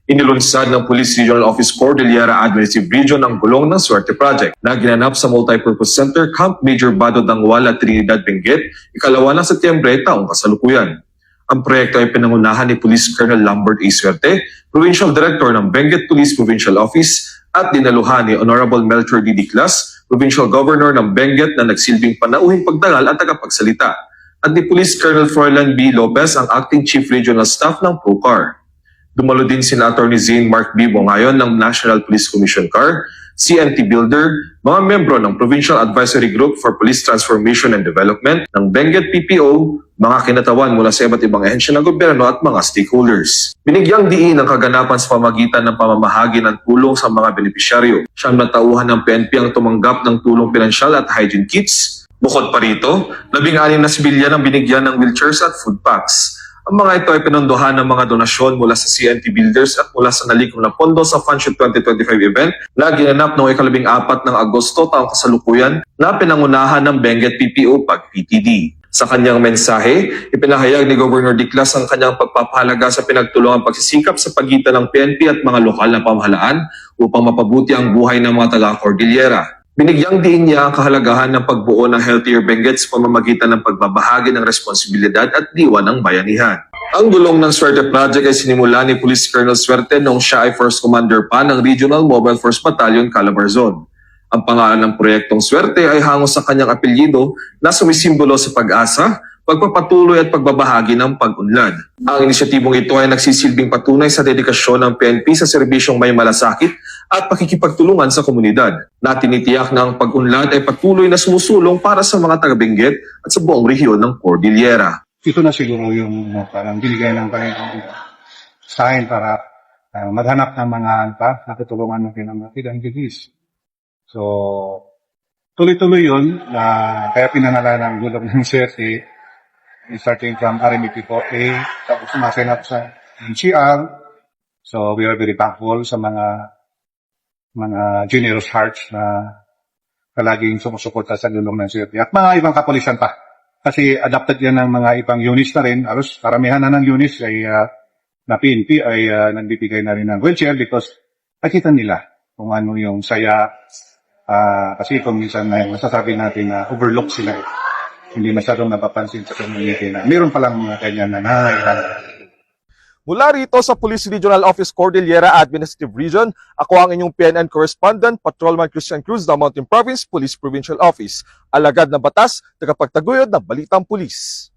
Inilunsad ng Police Regional Office Cordillera Administrative Region ang Gulong ng Swerte Project na ginanap sa Multipurpose Center Camp Major Bado Dangwala, Trinidad, Benguet, ikalawa ng Setyembre taong kasalukuyan. Ang proyekto ay pinangunahan ni Police Colonel Lambert A. Swerte, Provincial Director ng Benguet Police Provincial Office, at dinaluhan ni Honorable Melchor D. Diclas, Provincial Governor ng Benguet na nagsilbing panauhing pagdangal at tagapagsalita, at ni Police Colonel Froilan B. Lopez, ang Acting Chief Regional Staff ng PROCAR. Dumalo din sina Atty. Zane Mark B. Bongayon ng National Police Commission CAR, CNT Builder, mga membro ng Provincial Advisory Group for Police Transformation and Development ng Benguet PPO, mga kinatawan mula sa iba't ibang ahensya ng gobyerno at mga stakeholders. Binigyang diin ang kaganapan sa pamagitan ng pamamahagi ng tulong sa mga benepisyaryo. Siyam na tauhan ng PNP ang tumanggap ng tulong pinansyal at hygiene kits. Bukod pa rito, 16 na sibilyan ang binigyan ng wheelchairs at food packs. Ang mga ito ay pinondohan ng mga donasyon mula sa CNT Builders at mula sa nalikom na pondo sa Funshoot 2025 event na ginanap noong 14 ng Agosto taong kasalukuyan na pinangunahan ng Benguet PPO PAG-PTD. Sa kanyang mensahe, ipinahayag ni Governor Diclas ang kanyang pagpapahalaga sa pinagtulungang pagsisikap sa pagitan ng PNP at mga lokal na pamahalaan upang mapabuti ang buhay ng mga taga-Cordillera. Binigyang diin niya ang kahalagahan ng pagbuo ng Healthier Benguet sa pamamagitan ng pagbabahagi ng responsibilidad at diwa ng bayanihan. Ang Gulong ng Swerte Project ay sinimula ni Police Colonel Swerte noong siya ay First Commander pa ng Regional Mobile Force Battalion, Calabarzon. Ang pangalan ng proyektong Swerte ay hango sa kanyang apelyido na sumisimbolo sa pag-asa, pagpapatuloy at pagbabahagi ng pag-unlad. Ang inisyatibong ito ay nagsisilbing patunay sa dedikasyon ng PNP sa serbisyong may malasakit at pakikipagtulungan sa komunidad, na tinitiyak na ang pag-unlad ay patuloy na sumusulong para sa mga taga-Benguet at sa buong rehiyon ng Cordillera. Ito na siguro yung parang binigay ng Panginoon sa akin para maghanap ng mga nakatulungan natin ng mga pinanggigis. So, tuloy-tuloy yun, kaya pinanala ng Gulong ng Swerte, starting from RMP4A, tapos sumasenap sa NCR. So, we are very thankful sa mga generous hearts na palaging sumusuporta sa Gulong ng Swerte. At mga ibang kapulisan pa. Kasi adapted yan ng mga ibang units na rin. Aros, karamihan na ng units ay na PNP ay nagbibigay na rin ng wheelchair because nakita nila kung ano yung saya. Kasi kung minsan masasabi natin na overlook sila. Hindi masyadong napapansin sa community na meron palang mga ganyan na nangangailangan. Mula rito sa Police Regional Office Cordillera Administrative Region, ako ang inyong PNN Correspondent, Patrolman Christian Cruz ng Mountain Province Police Provincial Office. Alagad ng batas, tagapagtaguyod ng Balitang Pulis.